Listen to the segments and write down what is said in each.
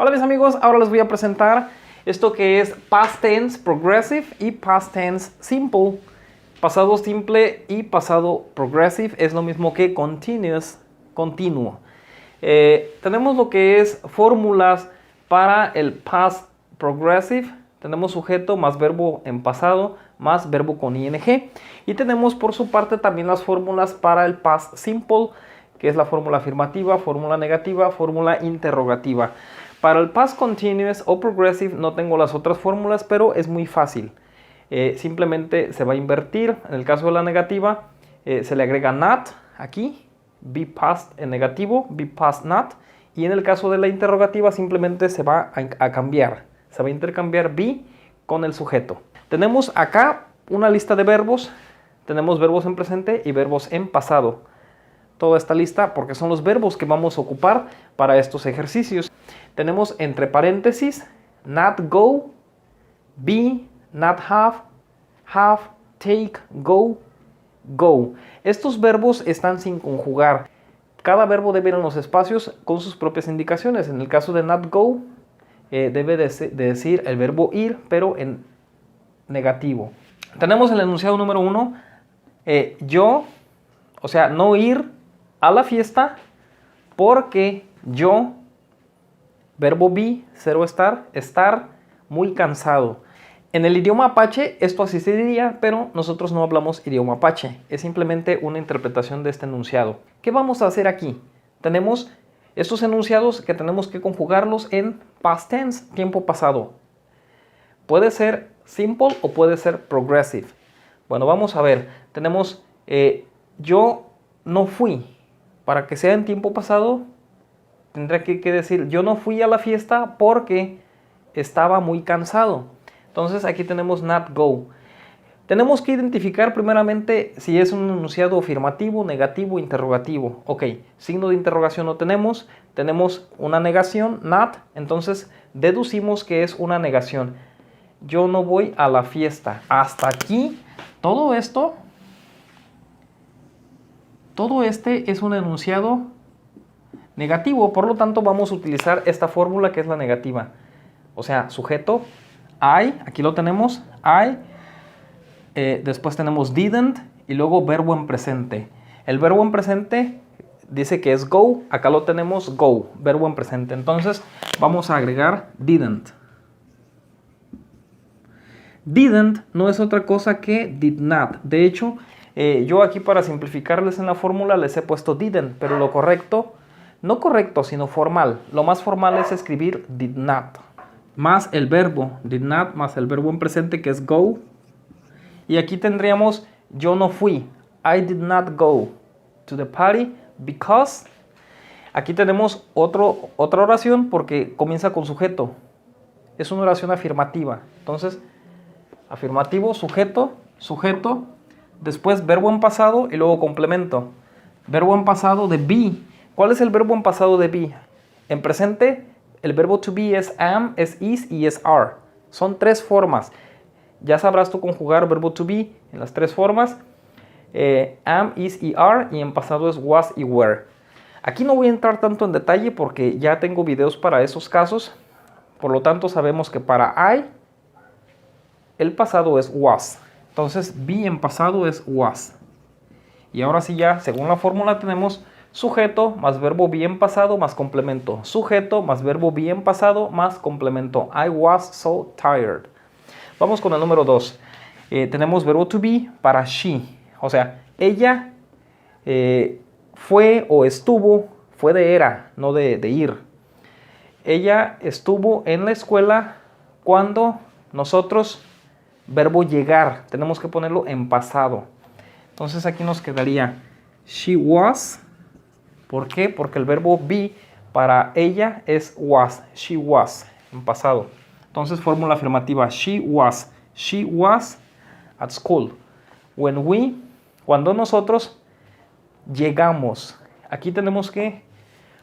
Hola mis amigos, ahora les voy a presentar esto que es Past Tense Progressive y Past Tense Simple. Pasado simple y pasado progressive es lo mismo que continuous, continuo. Tenemos lo que es fórmulas para el Past Progressive. Tenemos sujeto más verbo en pasado más verbo con ing. Y tenemos por su parte también las fórmulas para el Past Simple, que es la fórmula afirmativa, fórmula negativa, fórmula interrogativa. Para el Past Continuous o Progressive no tengo las otras fórmulas, pero es muy fácil. Simplemente se va a invertir. En el caso de la negativa, se le agrega not aquí, be past en negativo, be past not. Y en el caso de la interrogativa simplemente se va a cambiar. Se va a intercambiar be con el sujeto. Tenemos acá una lista de verbos. Tenemos verbos en presente y verbos en pasado. Toda esta lista porque son los verbos que vamos a ocupar para estos ejercicios. Tenemos entre paréntesis not go, be, not have, take, go, go. Estos verbos están sin conjugar. Cada verbo debe ir en los espacios con sus propias indicaciones. En el caso de not go, debe de decir el verbo ir, pero en negativo. Tenemos el enunciado número 1. Yo, o sea, no ir a la fiesta porque yo, verbo be, cero estar muy cansado. En el idioma apache esto así se diría, pero nosotros no hablamos idioma apache. Es simplemente una interpretación de este enunciado. ¿Qué vamos a hacer aquí? Tenemos estos enunciados que tenemos que conjugarlos en past tense, tiempo pasado. Puede ser simple o puede ser progressive. Bueno, vamos a ver. Tenemos yo no fui. Para que sea en tiempo pasado, tendré que decir yo no fui a la fiesta porque estaba muy cansado. Entonces aquí tenemos not go. Tenemos que identificar primeramente si es un enunciado afirmativo, negativo, interrogativo. Ok, signo de interrogación no tenemos. Tenemos una negación, not. Entonces deducimos que es una negación. Yo no voy a la fiesta. Hasta aquí, todo este es un enunciado negativo, por lo tanto vamos a utilizar esta fórmula que es la negativa. O sea, sujeto, I, aquí lo tenemos, I, después tenemos didn't y luego verbo en presente. El verbo en presente dice que es go, acá lo tenemos go, verbo en presente. Entonces vamos a agregar didn't. Didn't no es otra cosa que did not. De hecho, yo aquí para simplificarles en la fórmula les he puesto didn't, pero lo correcto, no correcto, sino formal. Lo más formal es escribir did not. Más el verbo, did not, más el verbo en presente que es go. Y aquí tendríamos yo no fui. I did not go to the party because. Aquí tenemos otra oración porque comienza con sujeto. Es una oración afirmativa. Entonces, afirmativo, sujeto, sujeto. Después verbo en pasado y luego complemento. Verbo en pasado de be. ¿Cuál es el verbo en pasado de be? En presente, el verbo to be es am, es is y es are. Son tres formas. Ya sabrás tú conjugar verbo to be en las tres formas. Am, is y are. Y en pasado es was y were. Aquí no voy a entrar tanto en detalle porque ya tengo videos para esos casos. Por lo tanto, sabemos que para I, el pasado es was. Entonces, be en pasado es was. Y ahora sí ya, según la fórmula, tenemos sujeto más verbo be en pasado más complemento. Sujeto más verbo be en pasado más complemento. I was so tired. Vamos con el número 2. Tenemos verbo to be para she. O sea, ella fue o estuvo, fue de era, no de ir. Ella estuvo en la escuela cuando nosotros, verbo llegar, tenemos que ponerlo en pasado. Entonces aquí nos quedaría she was. ¿Por qué? Porque el verbo be para ella es was. She was en pasado. Entonces fórmula afirmativa. She was. She was at school. Cuando nosotros llegamos. Aquí tenemos que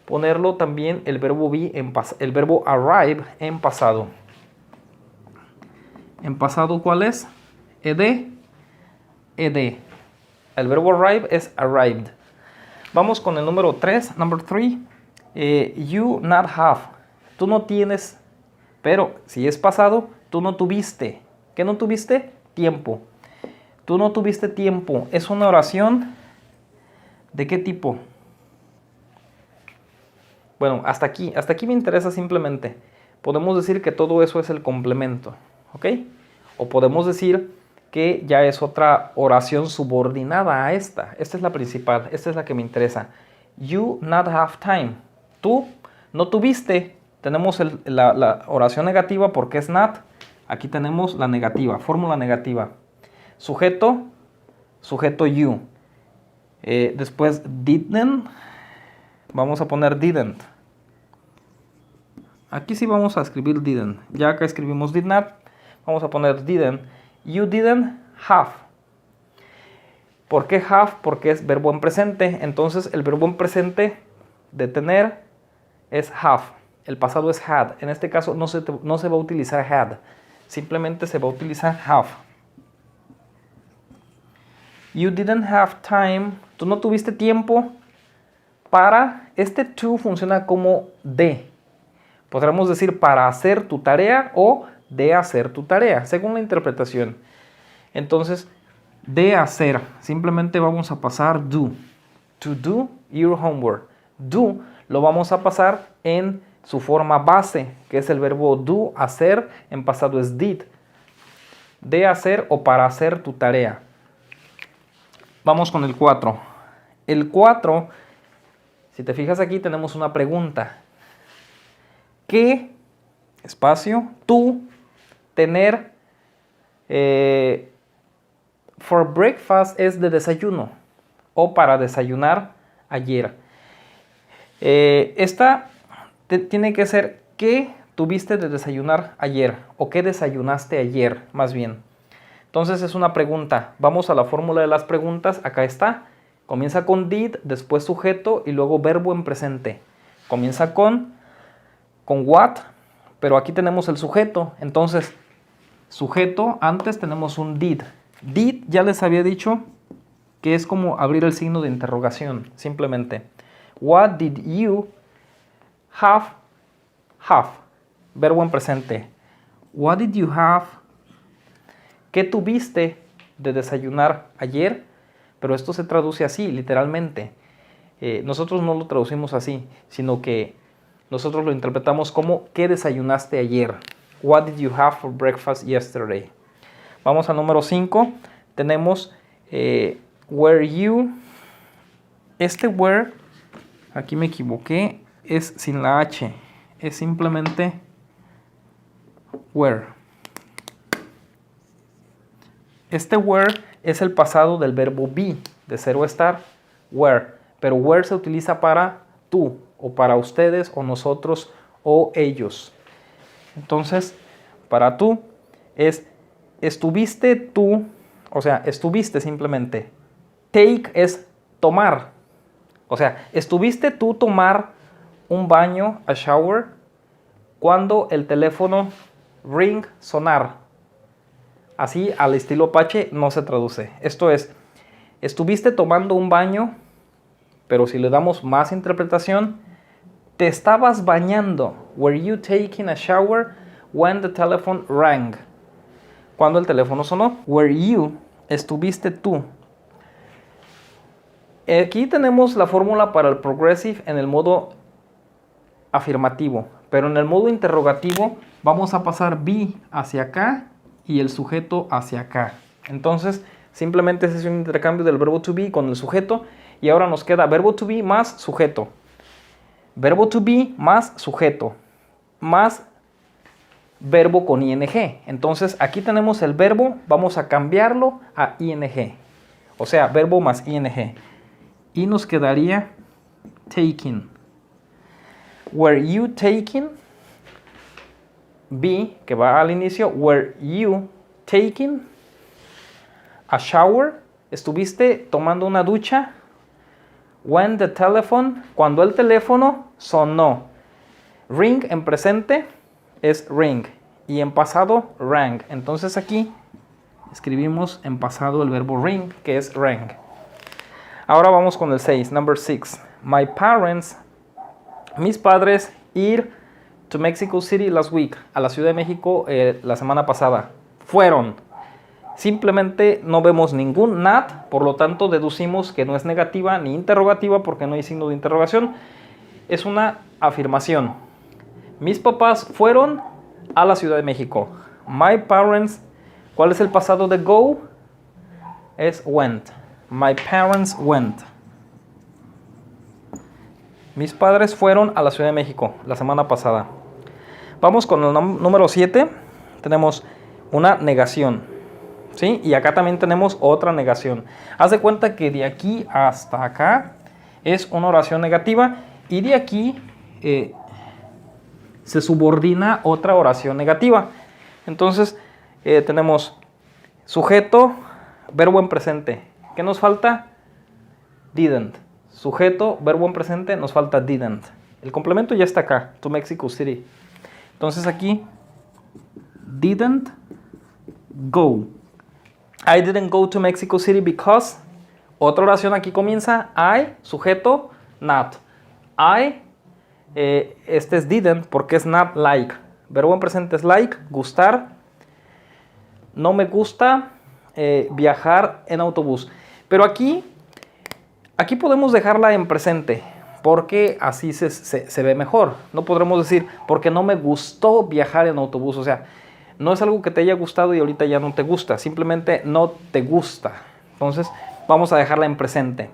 ponerlo también el verbo be el verbo arrive en pasado. En pasado, ¿cuál es? Ed. Ed. El verbo arrive es arrived. Vamos con el número 3. Number 3. You not have. tú no tienes, pero si es pasado, tú no tuviste. ¿Qué no tuviste? Tiempo. Tú no tuviste tiempo. Es una oración ¿de qué tipo? Bueno, hasta aquí me interesa simplemente. Podemos decir que todo eso es el complemento, ¿ok? O podemos decir que ya es otra oración subordinada a esta. Esta es la principal, esta es la que me interesa. You not have time. Tú no tuviste. Tenemos la oración negativa porque es not. Aquí tenemos la negativa, fórmula negativa. Sujeto, sujeto you. Después didn't. Vamos a poner didn't. Aquí sí vamos a escribir didn't. Ya acá escribimos did not. Vamos a poner didn't. You didn't have. ¿Por qué have? Porque es verbo en presente. Entonces el verbo en presente de tener es have. El pasado es had. En este caso no se va a utilizar had. Simplemente se va a utilizar have. You didn't have time. Tú no tuviste tiempo para. Este to funciona como de. Podríamos decir para hacer tu tarea o de hacer tu tarea, según la interpretación. Entonces, de hacer, simplemente vamos a pasar do. To do your homework. Do lo vamos a pasar en su forma base, que es el verbo do, hacer, en pasado es did. De hacer o para hacer tu tarea. Vamos con el 4. El 4, si te fijas aquí, tenemos una pregunta. ¿Qué, espacio, tú, tener, for breakfast es de desayuno o para desayunar ayer? Esta tiene que ser ¿qué tuviste de desayunar ayer? O ¿qué desayunaste ayer? Más bien. Entonces es una pregunta. Vamos a la fórmula de las preguntas. Acá está. Comienza con did, después sujeto y luego verbo en presente. Comienza con what, pero aquí tenemos el sujeto. Entonces, sujeto, antes tenemos un did. Did, ya les había dicho que es como abrir el signo de interrogación, simplemente. What did you have? Have, verbo en presente. What did you have? ¿Qué tuviste de desayunar ayer? Pero esto se traduce así, literalmente. Nosotros no lo traducimos así, sino que nosotros lo interpretamos como ¿qué desayunaste ayer? What did you have for breakfast yesterday? Vamos al número 5. Tenemos were you. Este were, aquí me equivoqué, es sin la H. Es simplemente were. Este were es el pasado del verbo be, de ser o estar, were. Pero were se utiliza para tú, o para ustedes, o nosotros, o ellos. Entonces, para tú es estuviste tú, o sea, estuviste simplemente. Take es tomar. O sea, estuviste tú tomar un baño, a shower, cuando el teléfono ring, sonar. Así, al estilo Apache, no se traduce. Esto es, estuviste tomando un baño, pero si le damos más interpretación, te estabas bañando. Were you taking a shower when the telephone rang? Cuando el teléfono sonó. Were you, estuviste tú. Aquí tenemos la fórmula para el progressive en el modo afirmativo, pero en el modo interrogativo vamos a pasar be hacia acá y el sujeto hacia acá. Entonces, simplemente ese es un intercambio del verbo to be con el sujeto y ahora nos queda verbo to be más sujeto. Verbo to be más sujeto más verbo con ing. Entonces, aquí tenemos el verbo, vamos a cambiarlo a ing. O sea, verbo más ing. Y nos quedaría taking. Were you taking? Be, que va al inicio. Were you taking a shower? ¿Estuviste tomando una ducha? When the telephone, cuando el teléfono sonó. Ring en presente es ring y en pasado rang. Entonces aquí escribimos en pasado el verbo ring, que es rang. Ahora vamos con el 6, number 6. My parents, mis padres, ir to Mexico City last week. A la Ciudad de México la semana pasada. Fueron. Simplemente no vemos ningún not, por lo tanto deducimos que no es negativa ni interrogativa porque no hay signo de interrogación. Es una afirmación. Mis papás fueron a la Ciudad de México. My parents, ¿cuál es el pasado de go? Es went. My parents went. Mis padres fueron a la Ciudad de México la semana pasada. Vamos con el número 7. Tenemos una negación. ¿Sí? Y acá también tenemos otra negación. Haz de cuenta que de aquí hasta acá es una oración negativa y de aquí se subordina otra oración negativa. Entonces tenemos sujeto, verbo en presente. ¿Qué nos falta? Didn't. Sujeto, verbo en presente, nos falta didn't. El complemento ya está acá, to Mexico City. Entonces aquí, didn't go. I didn't go to Mexico City because. Otra oración aquí comienza. I, sujeto, not. I, este es didn't porque es not like. Verbo en presente es like, gustar. No me gusta viajar en autobús. Pero aquí podemos dejarla en presente porque así se ve mejor. No podremos decir porque no me gustó viajar en autobús. O sea, no es algo que te haya gustado y ahorita ya no te gusta. Simplemente no te gusta. Entonces vamos a dejarla en presente.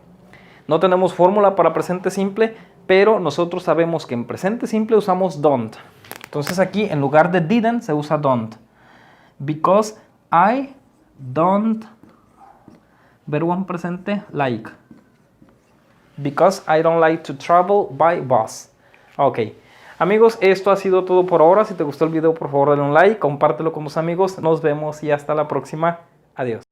No tenemos fórmula para presente simple, pero nosotros sabemos que en presente simple usamos don't. Entonces aquí en lugar de didn't se usa don't. Because I don't, verbo en presente, like. Because I don't like to travel by bus. Ok. Amigos, esto ha sido todo por ahora. Si te gustó el video, por favor dale un like, compártelo con tus amigos. Nos vemos y hasta la próxima. Adiós.